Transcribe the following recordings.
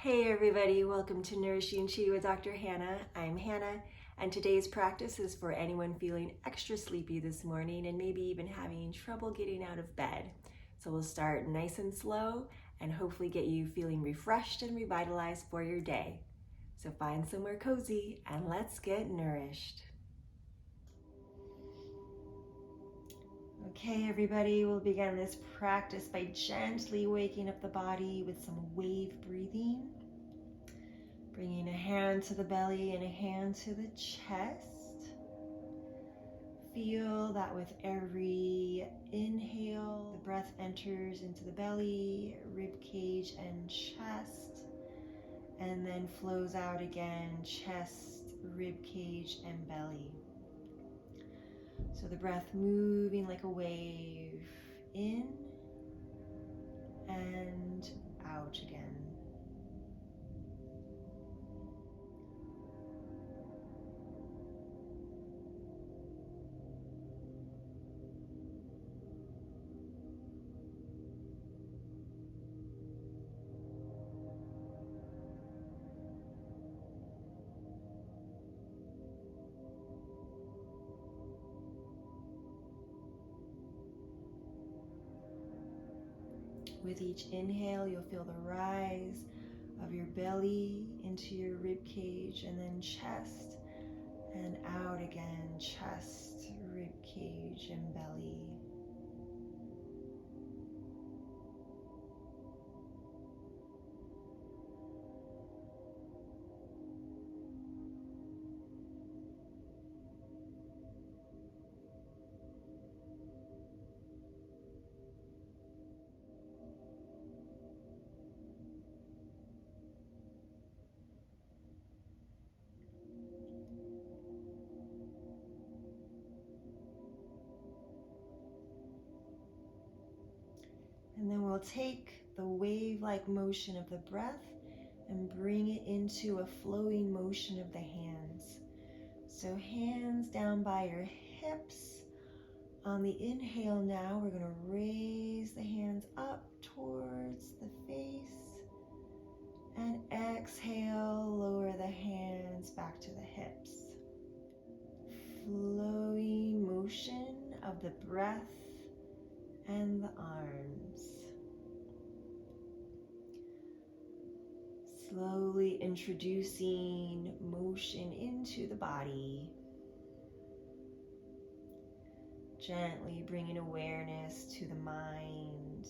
Hey everybody, welcome to Nourishing Chi with Dr. Hannah. I'm Hannah, and today's practice is for anyone feeling extra sleepy this morning and maybe even having trouble getting out of bed. So we'll start nice and slow and hopefully get you feeling refreshed and revitalized for your day. So find somewhere cozy and let's get nourished. Okay everybody, we'll begin this practice by gently waking up the body with some wave breathing. Bringing a hand to the belly and a hand to the chest. Feel that with every inhale, the breath enters into the belly, rib cage, and chest, and then flows out again, chest, rib cage, and belly. So the breath moving like a wave in and out again. With each inhale, you'll feel the rise of your belly into your rib cage and then chest, and out again, chest, rib cage, and belly. And then we'll take the wave-like motion of the breath and bring it into a flowing motion of the hands. So hands down by your hips. On the inhale now, we're going to raise the hands up towards the face. And exhale, lower the hands back to the hips. Flowing motion of the breath and the arms. Slowly introducing motion into the body. Gently bringing awareness to the mind.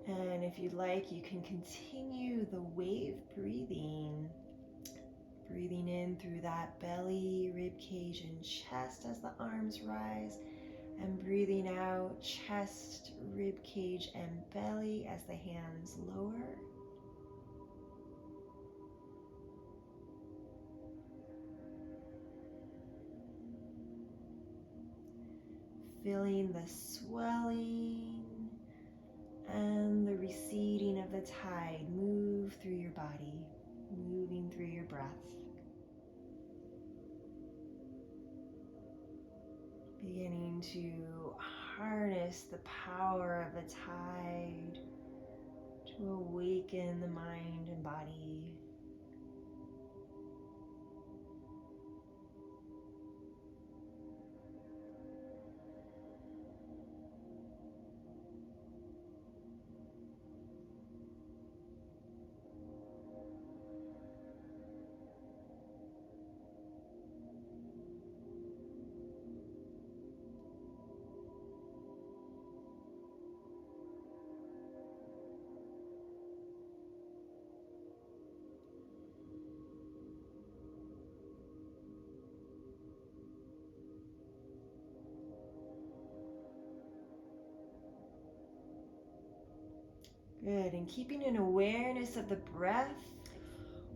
And if you'd like, you can continue the wave breathing. Breathing in through that belly, rib cage, and chest as the arms rise. And breathing out, chest, rib cage, and belly as the hands lower. Feeling the swelling and the receding of the tide move through your body, moving through your breath. Beginning to harness the power of the tide to awaken the mind and body. Good, and keeping an awareness of the breath,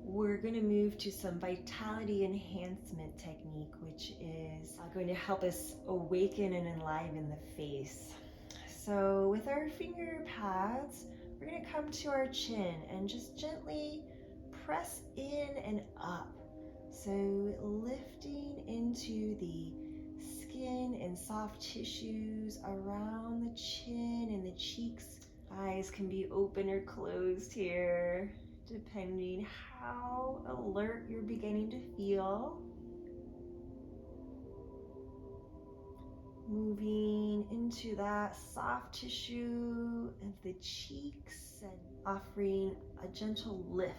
we're going to move to some vitality enhancement technique, which is going to help us awaken and enliven the face. So with our finger pads, we're going to come to our chin and just gently press in and up. So lifting into the skin and soft tissues around the chin and the cheeks. Eyes can be open or closed here, depending how alert you're beginning to feel. Moving into that soft tissue of the cheeks and offering a gentle lift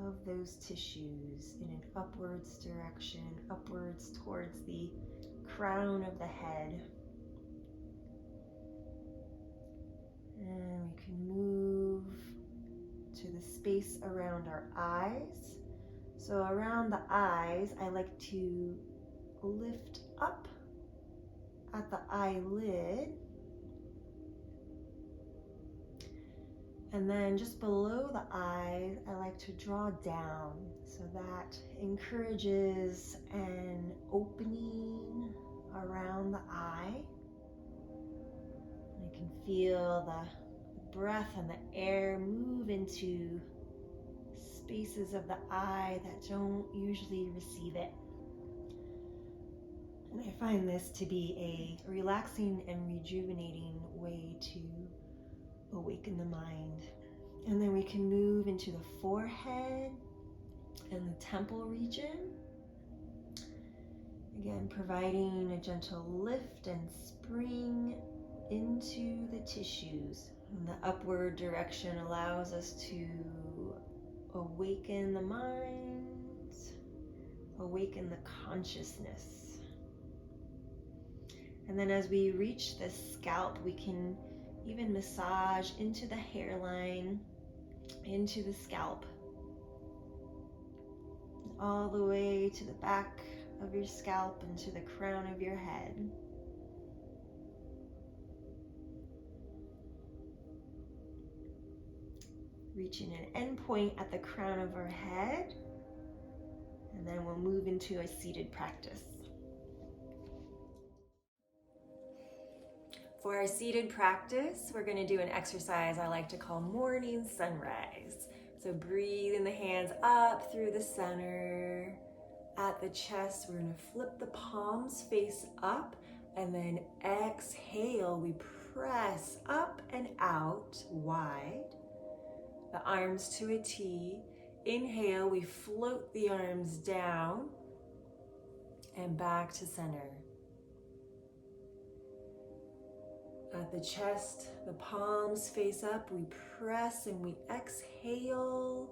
of those tissues in an upwards direction, upwards towards the crown of the head. And we can move to the space around our eyes. So around the eyes, I like to lift up at the eyelid. And then just below the eye, I like to draw down. So that encourages an opening around the eye. I can feel the breath and the air move into spaces of the eye that don't usually receive it. And I find this to be a relaxing and rejuvenating way to awaken the mind. And then we can move into the forehead and the temple region. Again, providing a gentle lift and spring into the tissues. And the upward direction allows us to awaken the mind, awaken the consciousness. And then as we reach the scalp, we can even massage into the hairline, into the scalp, all the way to the back of your scalp and to the crown of your head. Reaching an end point at the crown of our head, and then we'll move into a seated practice. For our seated practice, we're going to do an exercise I like to call morning sunrise. So breathe in the hands up through the center. At the chest, we're going to flip the palms face up, and then exhale, we press up and out wide. The arms to a T. Inhale, we float the arms down and back to center. At the chest, the palms face up, we press and we exhale,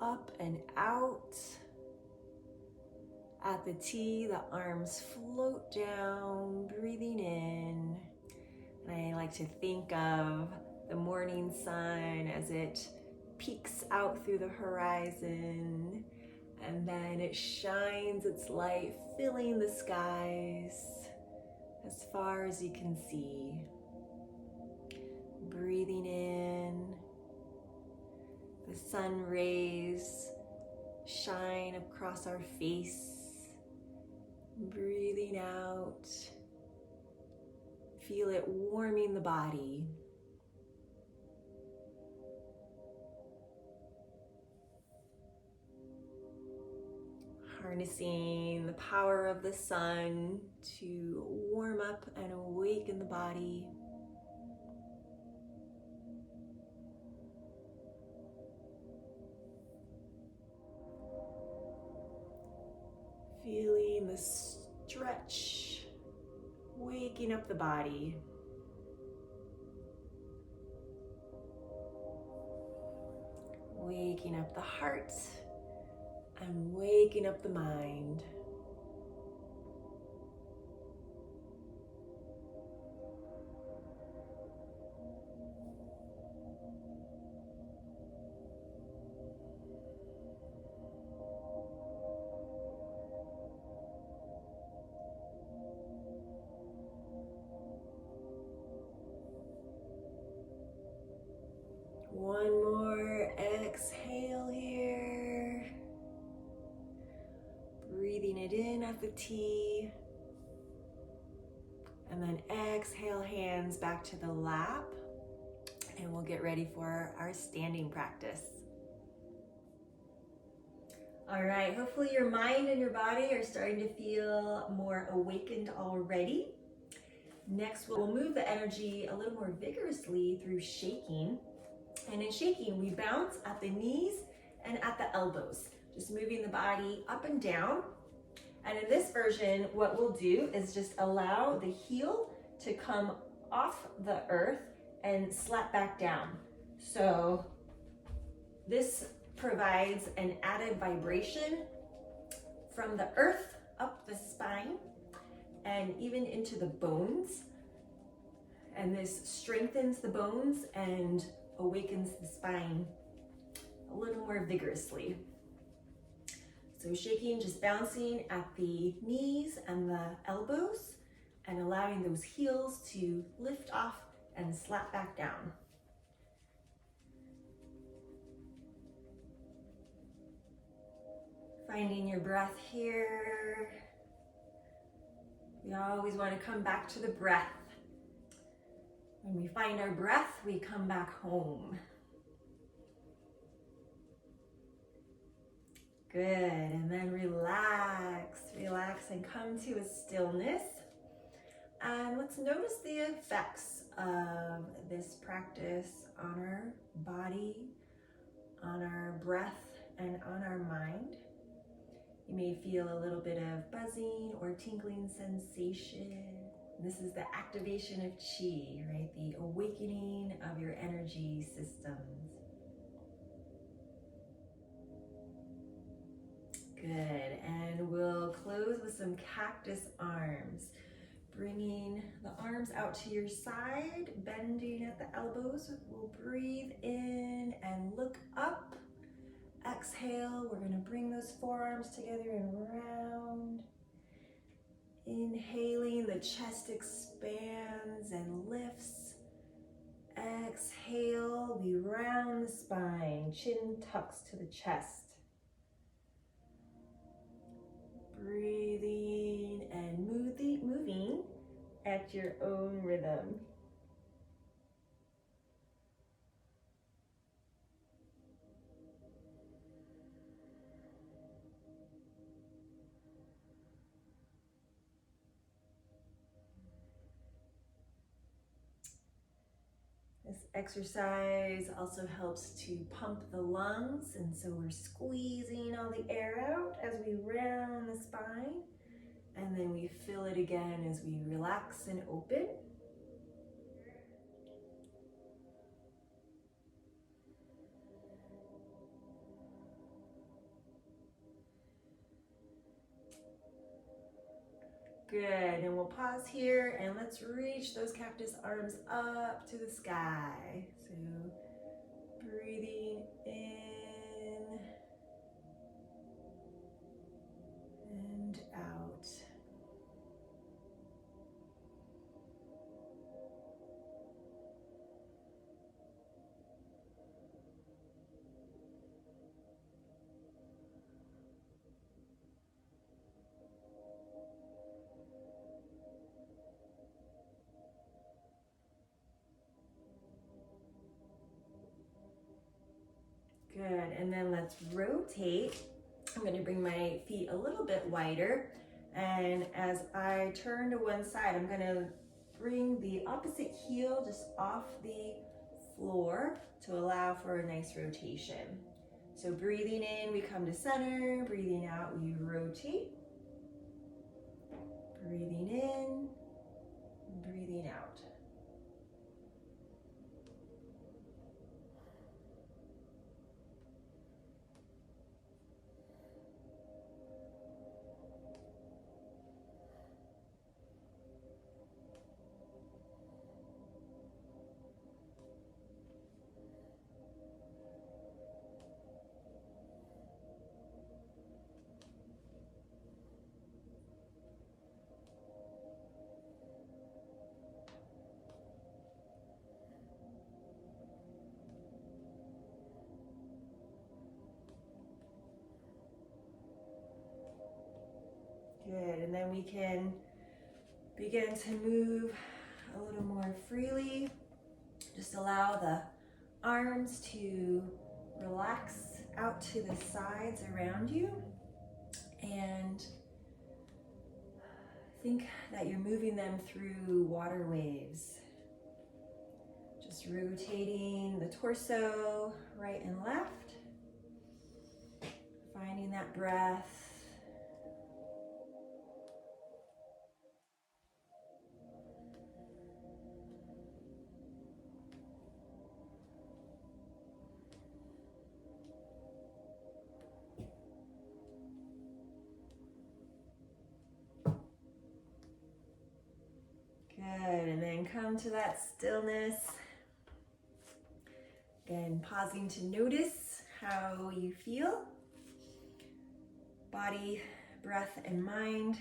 up and out. At the T, the arms float down, breathing in. And I like to think of the morning sun as it peeks out through the horizon, and then it shines its light, filling the skies as far as you can see. Breathing in, the sun rays shine across our face. Breathing out, feel it warming the body. Harnessing the power of the sun to warm up and awaken the body. Feeling the stretch, waking up the body. Waking up the heart and waking up the mind. One more exhale here. Breathing it in at the T. And then exhale, hands back to the lap. And we'll get ready for our standing practice. All right, hopefully your mind and your body are starting to feel more awakened already. Next, we'll move the energy a little more vigorously through shaking. And in shaking, we bounce at the knees and at the elbows, just moving the body up and down. And in this version, what we'll do is just allow the heel to come off the earth and slap back down. So this provides an added vibration from the earth up the spine and even into the bones. And this strengthens the bones and awakens the spine a little more vigorously. So shaking, just bouncing at the knees and the elbows and allowing those heels to lift off and slap back down. Finding your breath here. We always want to come back to the breath. When we find our breath, we come back home. Good, and then relax and come to a stillness. And let's notice the effects of this practice on our body, on our breath, and on our mind. You may feel a little bit of buzzing or tingling sensation. This is the activation of Qi, right? The awakening of your energy systems. Good, and we'll close with some cactus arms. Bringing the arms out to your side, bending at the elbows. We'll breathe in and look up. Exhale, we're going to bring those forearms together and round. Inhaling, the chest expands and lifts. Exhale, we round the spine, chin tucks to the chest. Breathing and moving at your own rhythm. This exercise also helps to pump the lungs, and so we're squeezing all the air out as we round the spine, and then we fill it again as we relax and open. Good, and we'll pause here and let's reach those cactus arms up to the sky. So breathing in and out. Good, and then let's rotate. I'm going to bring my feet a little bit wider, and as I turn to one side, I'm going to bring the opposite heel just off the floor to allow for a nice rotation. So breathing in, we come to center. Breathing out, we rotate. Breathing in, breathing out. Good, and then we can begin to move a little more freely. Just allow the arms to relax out to the sides around you and think that you're moving them through water waves. Just rotating the torso right and left, finding that breath. Good, and then come to that stillness. Again, pausing to notice how you feel. Body, breath, and mind.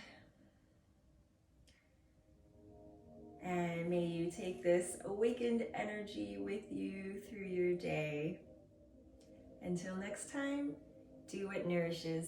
And may you take this awakened energy with you through your day. Until next time, do what nourishes.